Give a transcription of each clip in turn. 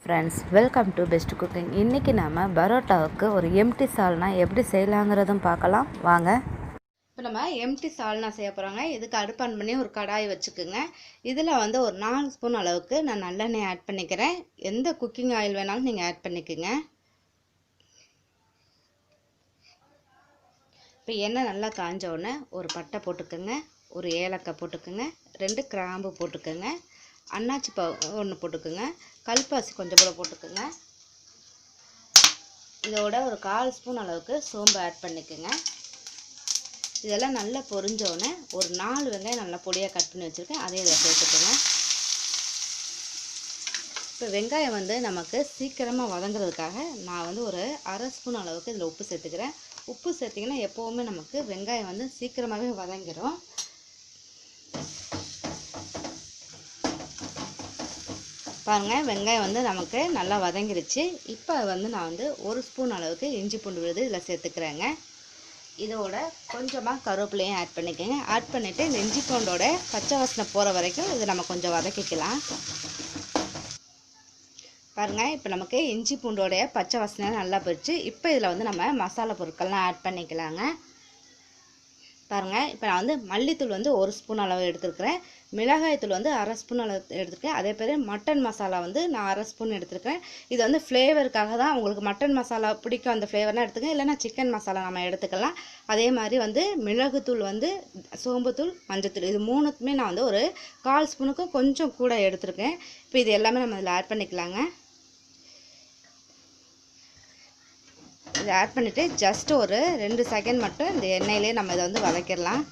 Friends, welcome to best cooking. இன்றைக்கி நம்ம பரோட்டாவுக்கு ஒரு எம்டி சால்னா எப்படி செய்யலாங்கிறதும் பார்க்கலாம் வாங்க. இப்போ நம்ம எம்டி சால்னா செய்ய போகிறோங்க. இதுக்கு அடுப்பு ஆன் பண்ணி ஒரு கடாய் வச்சுக்கோங்க. இதில் வந்து ஒரு 4 ஸ்பூன் அளவுக்கு நான் நல்லெண்ணெய் ஆட் பண்ணிக்கிறேன். எந்த குக்கிங் ஆயில் வேணாலும் நீங்கள் ஆட் பண்ணிக்கோங்க. இப்போ எண்ணெய் நல்லா காஞ்ச உடனே ஒரு பட்டை போட்டுக்கோங்க, ஒரு ஏலக்காய் போட்டுக்கோங்க, 2 கிராம்பு போட்டுக்கோங்க, அன்னாச்சி ஒன்று போட்டுக்கோங்க, கல்பாசி கொஞ்சம் கூட போட்டுக்கோங்க. இதோட ஒரு 1/4 ஸ்பூன் அளவுக்கு சோம்பு ஆட் பண்ணிக்கோங்க. இதெல்லாம் நல்லா பொரிஞ்சோடனே ஒரு 4 வெங்காயம் நல்லா பொடியாக கட் பண்ணி வச்சுருக்கேன், அதையும் இதில் சேர்த்துக்கோங்க. இப்போ வெங்காயம் வந்து நமக்கு சீக்கிரமாக வதங்குறதுக்காக நான் வந்து ஒரு 1/2 ஸ்பூன் அளவுக்கு இதில் உப்பு சேர்த்துக்கிறேன். உப்பு சேர்த்திங்கன்னா எப்போவுமே நமக்கு வெங்காயம் வந்து சீக்கிரமாகவே வதங்கிடும். பாருங்கள், வெங்காயம் வந்து நமக்கு நல்லா வதங்கிருச்சு. இப்போ வந்து நான் வந்து 1 ஸ்பூன் அளவுக்கு இஞ்சி பூண்டு விழுது இதில் சேர்த்துக்கிறேங்க. இதோட கொஞ்சமாக கருவேப்பிலையும் ஆட் பண்ணிக்கோங்க. ஆட் பண்ணிவிட்டு இந்த இஞ்சி பூண்டோட பச்சை வாசனை போகிற வரைக்கும் இதை நம்ம கொஞ்சம் வதக்கிக்கலாம். பாருங்கள், இப்போ நமக்கு இஞ்சி பூண்டோடைய பச்சை வாசனை நல்லா போயிடுச்சு. இப்போ இதில் வந்து நம்ம மசாலா பொருட்கள்லாம் ஆட் பண்ணிக்கலாங்க. பாருங்கள், இப்போ நான் வந்து மல்லித்தூள் வந்து 1 ஸ்பூன் அளவு எடுத்துருக்கிறேன், மிளகாய்த்தூள் வந்து 1/2 ஸ்பூன் அளவு எடுத்துருக்கேன். அதே பேர் மட்டன் மசாலா வந்து நான் 1/2 ஸ்பூன் எடுத்துருக்கேன். இது வந்து ஃப்ளேவருக்காக தான். உங்களுக்கு மட்டன் மசாலா பிடிக்கும் அந்த ஃப்ளேவர்னால் எடுத்துக்கங்க, இல்லைனா சிக்கன் மசாலா நம்ம எடுத்துக்கலாம். அதே மாதிரி வந்து மிளகுத்தூள் வந்து சோம்புத்தூள், மஞ்சத்தூள் இது 3த்துமே நான் வந்து ஒரு 1/4 ஸ்பூனுக்கும் கொஞ்சம் கூட எடுத்துருக்கேன். இப்போ இது எல்லாமே நம்ம இதில் ஆட் பண்ணிக்கலாங்க. இதை ஆட் பண்ணிவிட்டு ஜஸ்ட் ஒரு 2 செகண்ட் மட்டும் இந்த எண்ணெயிலே நம்ம இதை வந்து வதக்கிடலாம்.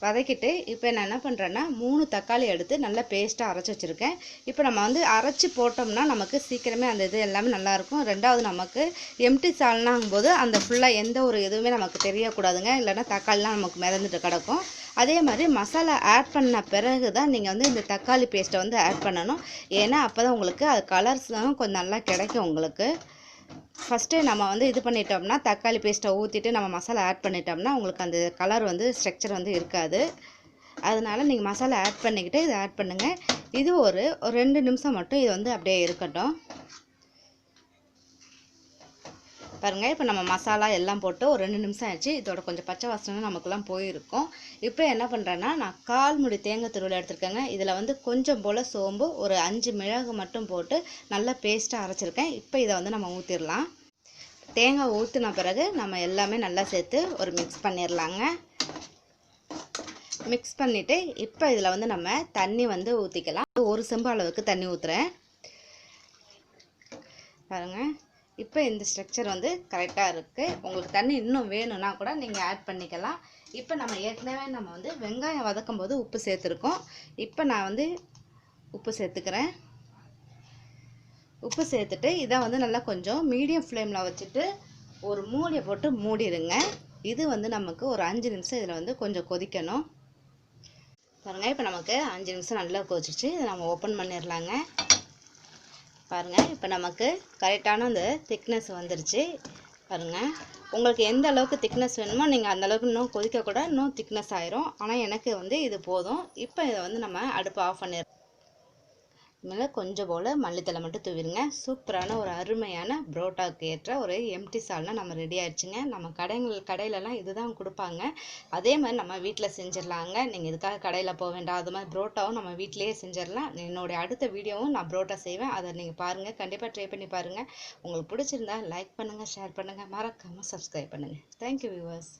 வதக்கிட்டு இப்போ நான் என்ன பண்ணுறேன்னா 3 தக்காளி எடுத்து நல்லா பேஸ்ட்டாக அரைச்சி வச்சுருக்கேன். இப்போ நம்ம வந்து அரைச்சி போட்டோம்னா நமக்கு சீக்கிரமே அந்த இது எல்லாமே நல்லாயிருக்கும். ரெண்டாவது நமக்கு எம்டி சால்னாங்கும்போது அந்த ஃபுல்லாக எந்த ஒரு இதுவுமே நமக்கு தெரியக்கூடாதுங்க, இல்லைனா தக்காளிலாம் நமக்கு மிதந்துட்டு கிடக்கும். அதே மாதிரி மசாலா ஆட் பண்ண பிறகு தான் நீங்கள் வந்து இந்த தக்காளி பேஸ்ட்டை வந்து ஆட் பண்ணணும். ஏன்னா அப்போ தான் உங்களுக்கு அது கலர்ஸ்லாம் கொஞ்சம் நல்லா கிடைக்கும் உங்களுக்கு. ஃபஸ்ட்டு நம்ம வந்து இது பண்ணிட்டோம்னா தக்காளி பேஸ்ட்டை ஊற்றிட்டு நம்ம மசாலா ஆட் பண்ணிட்டோம்னா உங்களுக்கு அந்த கலர் வந்து ஸ்ட்ரக்சர் வந்து இருக்காது. அதனால் நீங்கள் மசாலா ஆட் பண்ணிக்கிட்டு இதை ஆட் பண்ணுங்கள். இது ஒரு 2 நிமிஷம் மட்டும் இது வந்து அப்படியே இருக்கட்டும். பாருங்கள், இப்போ நம்ம மசாலா எல்லாம் போட்டு ஒரு 2 நிமிஷம் ஆயிடுச்சு. இதோட கொஞ்சம் பச்சை வாசனை நமக்குலாம் போயிருக்கும். இப்போ என்ன பண்ணுறேன்னா நான் 1/4 மூடி தேங்காய் துருவல் எடுத்துருக்கேங்க. இதில் வந்து கொஞ்சம் போல் சோம்பு, ஒரு 5 மிளகு மட்டும் போட்டு நல்லா பேஸ்ட்டாக அரைச்சிருக்கேன். இப்போ இதை வந்து நம்ம ஊற்றிடலாம். தேங்காய் ஊற்றின பிறகு நம்ம எல்லாமே நல்லா சேர்த்து ஒரு மிக்ஸ் பண்ணிடலாங்க. மிக்ஸ் பண்ணிவிட்டு இப்போ இதில் வந்து நம்ம தண்ணி வந்து ஊற்றிக்கலாம். 1 செம்பு அளவுக்கு தண்ணி ஊற்றுறேன். பாருங்கள், இப்போ இந்த ஸ்ட்ரக்சர் வந்து கரெக்டாக இருக்குது. உங்களுக்கு தண்ணி இன்னும் வேணும்னா கூட நீங்கள் ஆட் பண்ணிக்கலாம். இப்போ நம்ம ஏற்கனவே நம்ம வந்து வெங்காயம் வதக்கும் போது உப்பு சேர்த்துருக்கோம். இப்போ நான் வந்து உப்பு சேர்த்துக்கிறேன். உப்பு சேர்த்துட்டு இதை வந்து நல்லா கொஞ்சம் மீடியம் ஃப்ளேமில் வச்சுட்டு ஒரு மூடியை போட்டு மூடிடுங்க. இது வந்து நமக்கு ஒரு 5 நிமிஷம் இதில் வந்து கொஞ்சம் கொதிக்கணும். பாருங்கள், இப்போ நமக்கு 5 நிமிஷம் நல்லா கொதிச்சிச்சு. இதை நம்ம ஓப்பன் பண்ணிடலாங்க. பாருங்கள், இப்போ நமக்கு கரெக்டான அந்த திக்னஸ் வந்துருச்சு. பாருங்கள், உங்களுக்கு எந்த அளவுக்கு திக்னஸ் வேணுமோ நீங்கள் அந்தளவுக்கு இன்னும் கொதிக்க கூட இன்னும் திக்னஸ் ஆயிரும். ஆனால் எனக்கு வந்து இது போதும். இப்போ இதை வந்து நம்ம அடுப்பு ஆஃப் பண்ணிடுறோம். மேலே கொஞ்சம் போல் மல்லித்தலை மட்டும் தூவிடுங்க. சூப்பரான ஒரு அருமையான புரோட்டாவுக்கு ஏற்ற ஒரு எம்டி சால்னா நம்ம ரெடி ஆயிடுச்சுங்க. நம்ம கடையிலலாம் இதுதான் கொடுப்பாங்க. அதே மாதிரி நம்ம வீட்டில் செஞ்சிடலாங்க. நீங்கள் இதுக்காக கடையில் போக வேண்டாம். அது மாதிரி புரோட்டாவும் நம்ம வீட்டிலேயே செஞ்சிடலாம். என்னுடைய அடுத்த வீடியோவும் நான் புரோட்டா செய்வேன், அதை நீங்கள் பாருங்கள். கண்டிப்பாக ட்ரை பண்ணி பாருங்கள். உங்களுக்கு பிடிச்சிருந்தா லைக் பண்ணுங்கள், ஷேர் பண்ணுங்கள், மறக்காமல் சப்ஸ்கிரைப் பண்ணுங்கள். Thank you viewers.